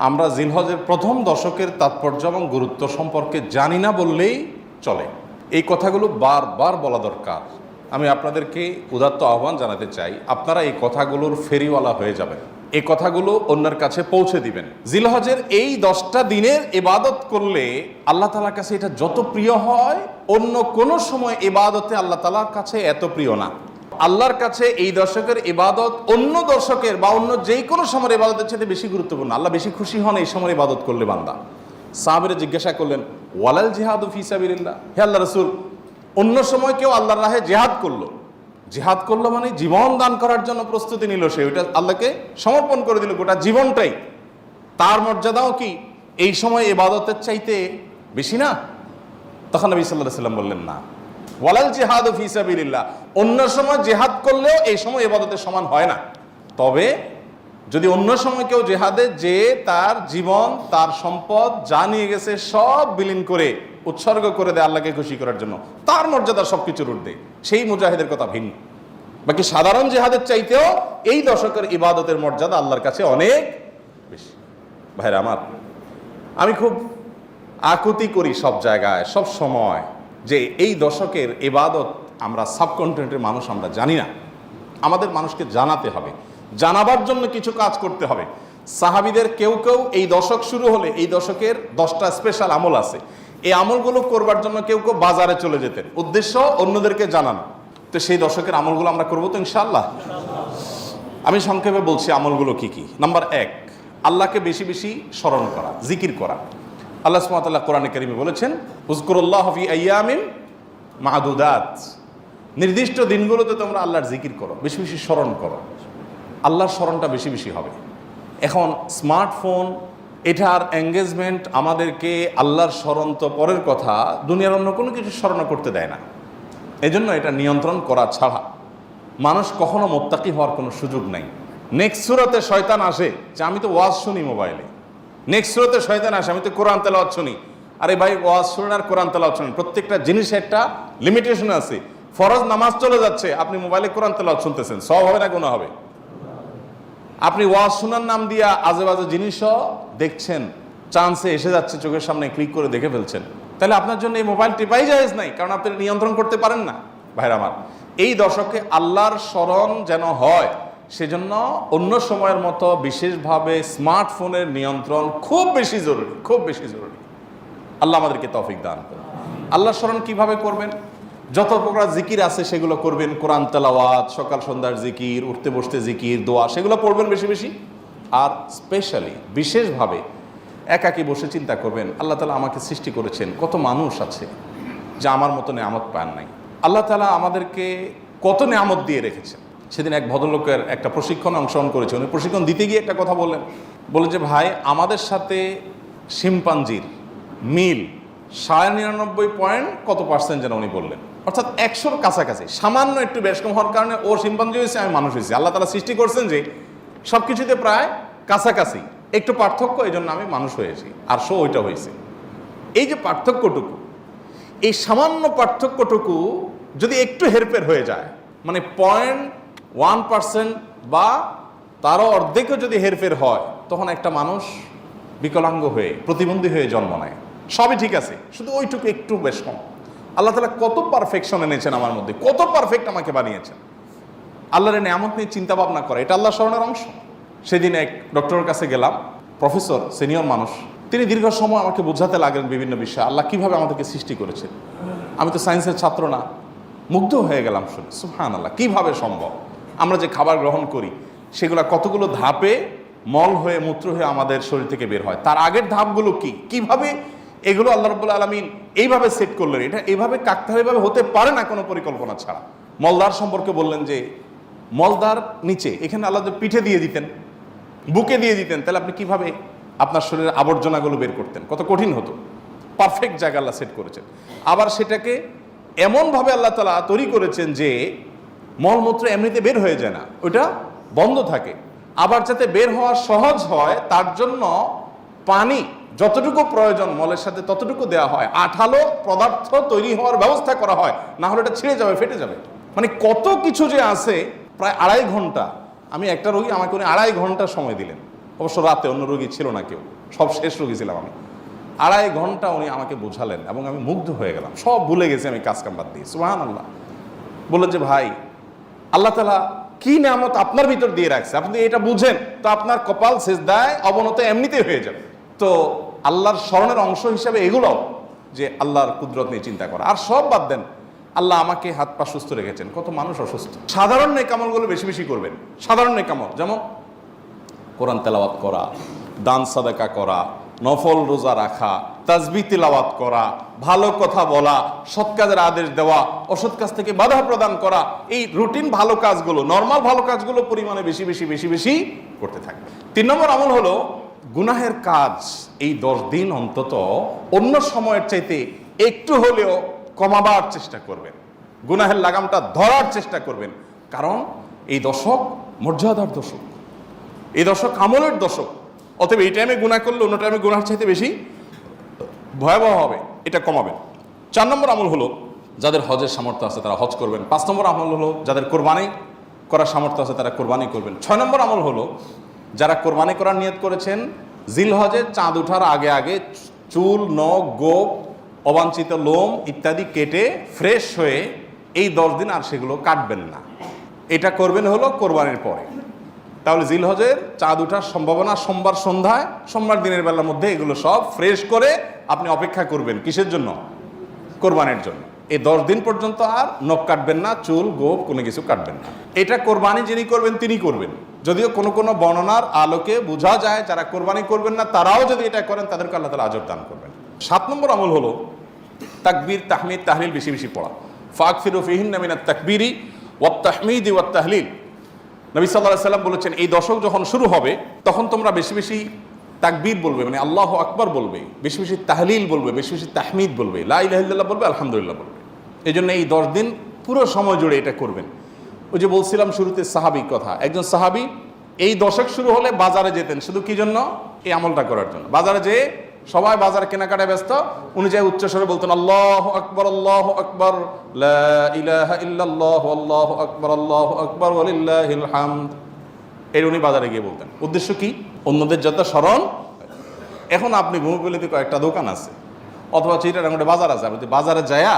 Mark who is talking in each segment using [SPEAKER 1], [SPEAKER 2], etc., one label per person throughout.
[SPEAKER 1] আমরা জিলহজের প্রথম দশকের তাৎপর্য এবং গুরুত্ব সম্পর্কে জানি না বললেই চলে। এই কথাগুলো বারবার বলা দরকার। আমি আপনাদেরকে উদাত্ত আহ্বান জানাতে চাই, আপনারা এই কথাগুলোর ফেরিওয়ালা হয়ে যাবেন, এই কথাগুলো অন্যের কাছে পৌঁছে দিবেন। জিলহজের এই 10টা দিনের ইবাদত করলে আল্লাহ তাআলার কাছে এটা যত প্রিয় হয়, অন্য কোনো সময় ইবাদতে আল্লাহ তাআলার কাছে এত প্রিয় না। আল্লাহর কাছে এই দশকের ইবাদত অন্য দশকের বা অন্য যে কোনো সময়ের ইবাদতের চেয়ে বেশি গুরুত্বপূর্ণ। আল্লাহ বেশি খুশি হন এই সময় ইবাদত করলে বান্দা। সাহাবীরা জিজ্ঞাসা করলেন, ওয়ালাল জিহাদু ফি সাবিলিল্লাহ, হে আল্লাহ রাসূল, অন্য সময় কেউ আল্লাহর রাহে জিহাদ করলো, জিহাদ করলো মানে জীবন দান করার জন্য প্রস্তুতি নিল, সে ওইটা আল্লাহকে সমর্পণ করে দিল গোটা জীবনটাই, তার মর্যাদাও কি এই সময় ইবাদতের চাইতে বেশি না? তখন নবী সাল্লাল্লাহু আলাইহি ওয়াসাল্লাম বললেন, না, ওয়ালাল জিহাদু ফি সাবিলিল্লাহ, অন্য সময় জিহাদ করলেও এই সময় ইবাদতের সমান হয় না। তবে যদি অন্য সময় কেউ জিহাদে যে তার জীবন, তার সম্পদ যা নিয়ে গেছে সব বিলীন করে উৎসর্গ করে দেয় আল্লাহকে খুশি করার জন্য, তার মর্যাদা সবকিছুর ঊর্ধ্বে, সেই মুজাহিদের কথা ভিন্ন। বাকি সাধারণ জিহাদের চাইতেও এই দশকের ইবাদতের মর্যাদা আল্লাহর কাছে অনেক বেশি। ভাইরা আমার, আমি খুব আকুতি করি সব জায়গায় সব সময় যে এই দশকের ইবাদত আমরা সাবকন্টিনেন্টের মানুষ আমরা জানি না। আমাদের মানুষকে জানাতে হবে, জানাবার জন্য কিছু কাজ করতে হবে। সাহাবীদের কেউ কেউ এই দশক শুরু হলে এই দশকের 10টা স্পেশাল আমল আছে, এই আমলগুলো করবার জন্য কেউ কেউ বাজারে চলে যেতেন, উদ্দেশ্য অন্যদেরকে জানানো। তো সেই দশকের আমলগুলো আমরা করবো তো ইনশাআল্লাহ। আমি সংক্ষেপে বলছি আমলগুলো কি কি। নাম্বার 1, আল্লাহকে বেশি বেশি স্মরণ করা, জিকির করা। আল্লাহ সুবহানাহু ওয়া তাআলা কোরআনে কারিমে বলেছেন, উযকুরুল্লাহ ফি আইয়ামিন মা'দুদাত, নির্দিষ্ট দিনগুলোতে তোমরা আল্লাহর জিকির করো, বেশি বেশি স্মরণ করো, আল্লাহর স্মরণটা বেশি বেশি হবে। এখন স্মার্টফোন, এটার এঙ্গেজমেন্ট আমাদেরকে আল্লাহর স্মরণ তো পরের কথা, দুনিয়ার অন্য কোনো কিছু স্মরণ করতে দেয় না। এজন্য এটা নিয়ন্ত্রণ করা ছাড়া মানুষ কখনো মোত্তাকি হওয়ার কোনো সুযোগ নাই। নেক্সট সূরাতে শয়তান আসে যে আমি তো ওয়াজ শুনি মোবাইলে, নেক্সট সূরাতে শয়তান আসে আমি তো কোরআন তেলাওয়াত শুনি। আরে ভাই, ওয়াজ শুনেন আর কোরআন তেলাওয়াত শুনেন, প্রত্যেকটা জিনিসের একটা লিমিটেশন আছে। ফরজ নামাজ চলে যাচ্ছে, আপনি মোবাইলে কোরআন তেলাওয়াত শুনতেছেন, সওয়াব হবে না গুনাহ হবে? আপনি ওয়াজ শোনার নাম দিয়া আজে বাজে জিনিসও দেখছেন, চান্সে এসে যাচ্ছে চোখের সামনে, ক্লিক করে দেখে ফেলছেন, তাহলে আপনার জন্য এই মোবাইল টিপাই জায়েজ নাই, কারণ আপনি নিয়ন্ত্রণ করতে পারেন না। ভাইরা আমার, এই দশকে আল্লাহর স্মরণ যেন হয়, সেজন্য অন্য সময়ের মতো বিশেষভাবে স্মার্টফোনের নিয়ন্ত্রণ খুব বেশি জরুরি, খুব বেশি জরুরি। আল্লাহ আমাদেরকে তৌফিক দান করুন। আল্লাহর স্মরণ কিভাবে করবেন? যত প্রকার জিকির আছে সেগুলো করবেন, কোরআন তেলাওয়াত, সকাল সন্ধ্যার জিকির, উঠতে বসতে জিকির, দোয়া, সেগুলো পড়বেন বেশি বেশি। আর স্পেশালি বিশেষভাবে একাকী বসে চিন্তা করবেন, আল্লাহ তাআলা আমাকে সৃষ্টি করেছেন, কত মানুষ আছে যা আমার মতো নেয়ামত পান নাই, আল্লাহ তাআলা আমাদেরকে কত নেয়ামত দিয়ে রেখেছেন। সেদিন এক ভদ্রলোকের একটা প্রশিক্ষণে অংশগ্রহণ করেছে, উনি প্রশিক্ষণ দিতে গিয়ে একটা কথা বললেন যে ভাই, আমাদের সাথে শিম্পাঞ্জির মিল 99.9 কত পার্সেন্ট যেন উনি বললেন, অর্থাৎ 100-র কাছাকাছি, সামান্য একটু বেশ কম হওয়ার কারণে ও শিম্পাঞ্জি হয়েছে, আমি মানুষ হয়েছি। আল্লাহ তাআলা সৃষ্টি করছেন যে সব কিছুতে প্রায় কাছাকাছি, একটু পার্থক্য, এই জন্য আমি মানুষ হয়েছি আর সো ওইটা হয়েছে। এই যে পার্থক্যটুকু, এই সামান্য পার্থক্যটুকু যদি একটু হেরফের হয়ে যায়, মানে 0.1% বা তারও অর্ধেকও যদি হেরফের হয়, তখন একটা মানুষ বিকলাঙ্গ হয়ে, প্রতিবন্ধী হয়ে জন্ম নেয়। সবই ঠিক আছে, শুধু ওইটুকু একটু বেশ কম। আল্লাহ তাআলা কত পারফেকশন এনেছেন আমার মধ্যে, কত পারফেক্ট আমাকে বানিয়েছেন। আল্লাহর নেয়ামত নিয়ে চিন্তা ভাবনা করা, এটা আল্লাহর স্মরণের অংশ। সেদিন এক ডক্টরের কাছে গেলাম, প্রফেসর, সিনিয়র মানুষ, তিনি দীর্ঘ সময় আমাকে বোঝাতে লাগলেন বিভিন্ন বিষয়, আল্লাহ কিভাবে আমাদেরকে সৃষ্টি করেছেন। আমি তো সায়েন্সের ছাত্র না, মুগ্ধ হয়ে গেলাম শুনে, সুবহানাল্লাহ, কিভাবে সম্ভব? আমরা যে খাবার গ্রহণ করি সেগুলো কতগুলো ধাপে মল হয়ে, মূত্র হয়ে আমাদের শরীর থেকে বের হয়, তার আগের ধাপগুলো কি, কিভাবে এগুলো আল্লাহ রাব্বুল আলামিন এইভাবে সেট করলেন। এটা এইভাবে কাকতালীয়ভাবে হতে পারে না কোনো পরিকল্পনা ছাড়া। মলদার সম্পর্কে বললেন যে মলদার নিচে, এখানে আল্লাহ পিঠে দিয়ে দিতেন, বুকে দিয়ে দিতেন, তাহলে আপনি কিভাবে আপনার শরীরের আবর্জনাগুলো বের করতেন? কত কঠিন হতো। পারফেক্ট জায়গা আল্লাহ সেট করেছেন। আবার সেটাকে এমনভাবে আল্লাহ তাআলা তৈরি করেছেন যে মলমূত্র এমনিতে বের হয়ে যায় না, ওইটা বন্ধ থাকে। আবার যাতে বের হওয়া সহজ হয় তার জন্য পানি যতটুকু প্রয়োজন মলের সাথে ততটুকু দেওয়া হয়, আঠালো পদার্থ তৈরি হওয়ার ব্যবস্থা করা হয়, না হলে এটা ছিঁড়ে যাবে, ফেটে যাবে। মানে কত কিছু যে আছে। প্রায় 2.5 ঘন্টা, আমি একটা রোগী, আমাকে উনি 2.5 ঘন্টা সময় দিলেন। অবশ্য রাতে অন্য রোগী ছিল না কেউ, সব শেষ রোগী ছিলাম আমি। 2.5 ঘন্টা উনি আমাকে বোঝালেন এবং আমি মুগ্ধ হয়ে গেলাম, সব ভুলে গেছি আমি কাজ কাম বাদ দিয়ে। সুবহানাল্লাহ। বললেন যে ভাই, আল্লাহ তাআলা কি নিয়ামত আপনার ভিতর দিয়ে রাখছে, আপনি এটা বুঝেন তো আপনার কপাল সিজদায় অবনত এমনিতেই হয়ে যাবে। তো আল্লাহর স্মরণের অংশ হিসাবে এগুলো, যে আল্লাহর কুদরত নিয়ে চিন্তা করা। আর সব বাদ দেন, আল্লাহ আমাকে হাত পা সুস্থ রেখেছেন, কত মানুষ অসুস্থ। সাধারণ নেকামলগুলো বেশি বেশি করবেন। সাধারণ নেকামল যেমন কোরআন তেলাওয়াত করা, দান সাদাকা করা, নফল রোজা রাখা, তাসবিহ তিলাওয়াত করা, ভালো কথা বলা, সৎ কাজের আদেশ দেওয়া, অসৎ কাজ থেকে বাধা প্রদান করা, এই রুটিন ভালো কাজগুলো, নর্মাল ভালো কাজগুলো পরিমাণে বেশি বেশি বেশি বেশি করতে থাকবে। 3 নম্বর আমল হলো গুনাহের কাজ এই 10 দিন অন্তত অন্য সময়ের চাইতে একটু হলেও কমাবার চেষ্টা করবেন, গুনাহের লাগামটা ধরার চেষ্টা করবেন। কারণ এই দশক মর্যাদার দশক, এই দশক আমলের দশক। অতএব এই টাইমে গুনাহ করলে অন্য টাইমে গুনাহের চাইতে বেশি ভয়াবহ হবে, এটা কমাবেন। 4 নম্বর আমল হলো যাদের হজের সামর্থ্য আছে তারা হজ করবেন। 5 নম্বর আমল হলো যাদের কোরবানি করার সামর্থ্য আছে তারা কোরবানি করবেন। 6 নম্বর আমল হলো যারা কোরবানি করার নিয়ত করেছেন জিলহজে চাঁদ ওঠার আগে আগে চুল, নখ, গোপ, অবাঞ্ছিত লোম ইত্যাদি কেটে ফ্রেশ হয়ে এই 10 দিন আর সেগুলো কাটবেন না। এটা করবেন হলো কোরবানির পরে। তাহলে জিলহজের চাঁদ ওঠার সম্ভাবনা সোমবার সন্ধ্যায়, সোমবার দিনের বেলার মধ্যে এগুলো সব ফ্রেশ করে আপনি অপেক্ষা করবেন কিসের জন্য? কোরবানির জন্য। এই 10 দিন পর্যন্ত আর নখ কাটবেন না, চুল, গোপ কোনো কিছু কাটবেন না। এটা কোরবানি যিনি করবেন তিনি করবেন। যদিও কোনো কোনো বর্ণনার আলোকে বোঝা যায় যারা কোরবানি করবেন না তারাও যদি এটা করেন তাদেরকে আল্লাহ তাআলা আজর দান করবেন। 7 নম্বর আমল হলো তাকবীর, তাহমিদ, তাহলিল বেশি বেশি পড়া। ফাকফিরু ফিহিন্না মিনাত তাকবীরি ওয়াত তাহমিদি ওয়াত তাহলিল। নবী সাল্লাল্লাহু আলাইহি সাল্লাম বলেছেন এই দশক যখন শুরু হবে তখন তোমরা বেশি বেশি তাকবীর বলবে, মানে আল্লাহু আকবার বলবে, বেশি বেশি তাহলিল বলবে, বেশি বেশি তাহমিদ বলবে, লা ইলাহা ইল্লাল্লাহ বলবে, আলহামদুলিল্লাহ বলবে। এই জন্য এই 10 দিন পুরো সময় জুড়ে এটা করবেন। ওই যে বলছিলাম শুরুতে সাহাবীর কথা, একজন সাহাবী এই দশক শুরু হলে বাজারে যেতেন শুধু কি জন্য? এই আমলটা করার জন্য। বাজারে যেয়ে সবাই বাজার কেনাকাটায় ব্যস্ত, উনি যাই উচ্চস্বরে বলতেন আল্লাহু আকবার, আল্লাহু আকবার, লা ইলাহা ইল্লাল্লাহু, আল্লাহু আকবার, আল্লাহু আকবার, ওয়ালিল্লাহিল হামদ। এর উনি বাজারে গিয়ে বলতেন। উদ্দেশ্য কি? অন্যদের যত স্মরণ। এখন আপনি ভূমিপল্লীতে কয়েকটা দোকান আছে অথবা চিটাগাঙ্গে বাজার আছে, আপনি বাজারে যায়া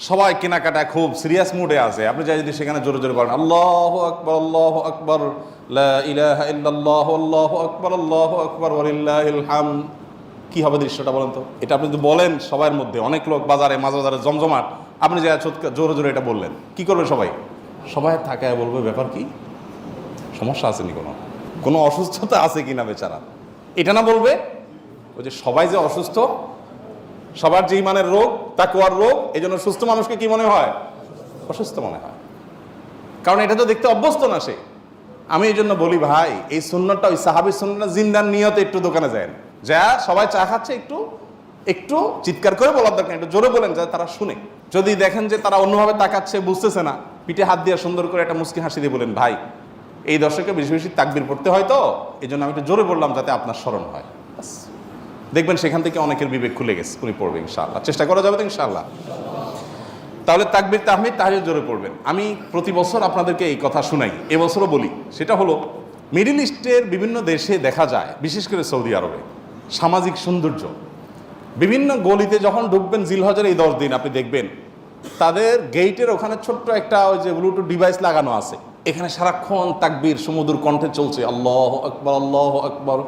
[SPEAKER 1] সবাই কেনাকাটায় খুব সিরিয়াস মুডে আছে, আপনি যাই যদি সেখানে জোরে জোরে বলেন আল্লাহু আকবার, আল্লাহু আকবার, লা ইলাহা ইল্লাল্লাহু, আল্লাহু আকবার, আল্লাহু আকবার, ওয়ালিল্লাহিল হামদ, কি হবে দৃশ্যটা বলেন তো? এটা আপনি যদি বলেন সবার মধ্যে, অনেক লোক বাজারে, মাঝ বাজারে জমজমাট, আপনি যা জোরে জোরে এটা বললেন, কি করবে সবাই? সবাই তাকায় বলবে ব্যাপার কি, সমস্যা আছে নি, কোনো অসুস্থতা আছে কিনা বেচারা, এটা না বলবে। ওই যে সবাই যে অসুস্থ, সবার যে ইমানের রোগ, তাকওয়ার রোগ, এই জন্য সুস্থ মানুষকে কি মনে হয়? অসুস্থ মনে হয়। কারণ এটা তো দেখতে অভ্যস্ত না সে। আমি এই জন্য বলি ভাই, এই সুন্নতটা ওই সাহাবীর সুন্নতটা জিন্দার নিয়তে একটু দোকানে যায়, যা সবাই চা খাচ্ছে একটু একটু চিৎকার করে বলার দরকার, একটু জোরে বলেন যাতে তারা শুনে। যদি দেখেন যে তারা অন্যভাবে তাকাচ্ছে, বুঝতেছে না, পিঠে হাত দিয়ে সুন্দর করে একটা মুচকি হাসি দিয়ে বলেন ভাই এই দর্শকে বেশি বেশি তাকবীর পড়তে হয় তো এই জন্য আমি একটু জোরে বললাম যাতে আপনার স্মরণ হয়। দেখবেন সেখান থেকে অনেকের বিবেক খুলে গেছে, উনি পড়বে ইনশাআল্লাহ। চেষ্টা করা যাবে তো ইনশাআল্লাহ। তাহলে তাকবীর, তাহমিদ, তাহলিল জোরে পড়বেন। আমি প্রতি বছর আপনাদেরকে এই কথা শুনাই, এবছরও বলি। সেটা হলো মিডল ইস্টের বিভিন্ন দেশে দেখা যায়, বিশেষ করে সৌদি আরবে, সামাজিক সৌন্দর্য। বিভিন্ন গলিতে যখন ঢুকবেন জিলহজের এই 10 দিন আপনি দেখবেন তাদের গেইটের ওখানে ছোট্ট একটা ওই যে ব্লুটুথ ডিভাইস লাগানো আছে, এখানে সারাক্ষণ তাকবীর সুমধুর কণ্ঠে চলছে, আল্লাহু আকবার, আল্লাহু আকবার,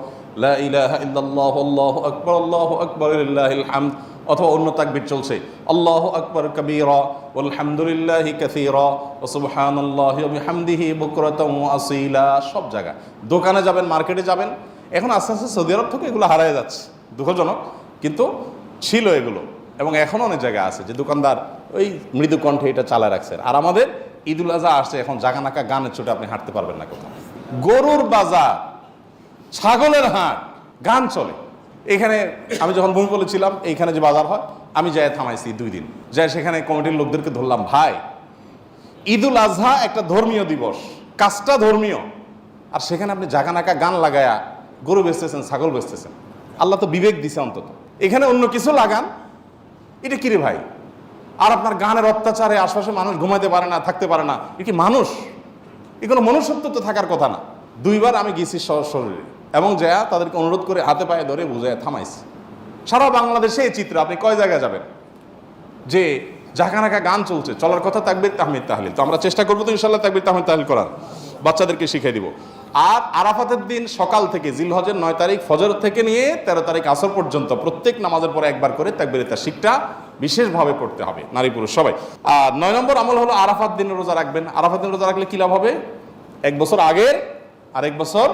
[SPEAKER 1] লা ইলাহা ইল্লাল্লাহু, আল্লাহু আকবার, আল্লাহু আকবার, লিল্লাহিল হামদ। অথবা অন্য তাকবীর চলছে, আল্লাহু আকবার কাবীরা ওয়ালহামদুলিল্লাহি কাসীরা ওয়া সুবহানাল্লাহি ওয়া বিহামদিহি বুকরাতাও ওয়া আসীলা। সব জায়গা, দোকানে যাবেন, মার্কেটে যাবেন, এখন আস্তে আস্তে সৌদি আরব থেকে এগুলো হারিয়ে যাচ্ছে, দুঃখজনক, কিন্তু ছিল এগুলো। এবং এখনও অনেক জায়গা আছে যে দোকানদার ওই মৃদু কণ্ঠে এটা চালায় রাখছে। আর আমাদের ঈদুল আজহা আসছে, এখন জাগানাকা গানের চোটে আপনি হাঁটতে পারবেন না কোথাও। গরুর বাজার, ছাগলের হাট, গান চলে। এখানে আমি যখন ভূমিপল্লী ছিলাম, এইখানে যে বাজার হয়, আমি যাই থামাইছি 2 দিন, যাই সেখানে কমিটির লোকদেরকে ধরলাম, ভাই ঈদুল আজহা একটা ধর্মীয় দিবস, কাজটা ধর্মীয়, আর সেখানে আপনি জাগানাকা গান লাগায়া গরু বেচতেছেন, ছাগল বেচতেছেন। আল্লাহ তো বিবেক দিছে অন্তত, এখানে অন্য কিছু লাগান, এটা কিরে ভাই? আর আপনার গানের অত্যাচারে আশপাশে মানুষ ঘুমাইতে পারে না, থাকতে পারে না, এ কি মানুষ? এ কোনো মনুষ্যত্ব তো থাকার কথা না। 2বার আমি গেছি শরীরে, এবং যা তাদেরকে অনুরোধ করে হাতে পায়ে ধরে বুঝায় থামাইছে। সারা বাংলাদেশে এই চিত্র, আপনি কয় জায়গায় যাবেন যে জাকানাকা গান চলছে, চলার কথা তাকবীর তাহমিদ তাহলিল। তো আমরা চেষ্টা করবো তো ইনশাল্লাহ তাকবীর তাহমিদ তাহলিল করার, বাচ্চাদেরকে শিখিয়ে দিব। আর আরাফাতের দিন সকাল থেকে, জিলহজের 9 তারিখ ফজর থেকে নিয়ে 13 তারিখ আসর পর্যন্ত প্রত্যেক নামাজের পরে একবার করে তাকবীরে তাশরিকটা বিশেষভাবে পড়তে হবে, নারী পুরুষ সবাই। আর 9 নম্বর আমল হলো আরাফাত দিন রোজা রাখবেন। আরাফাত দিন রোজা রাখলে কি লাভ হবে? 1 বছর আগের আর 1 বছর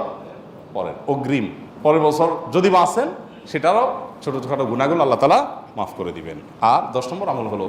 [SPEAKER 1] পরের অগ্রিম, পরের বছর যদি বাঁচেন সেটারও ছোটো ছোটো গুনাহগুলো আল্লাহ তাআলা মাফ করে দিবেন। আর 10 নম্বর আমল হলো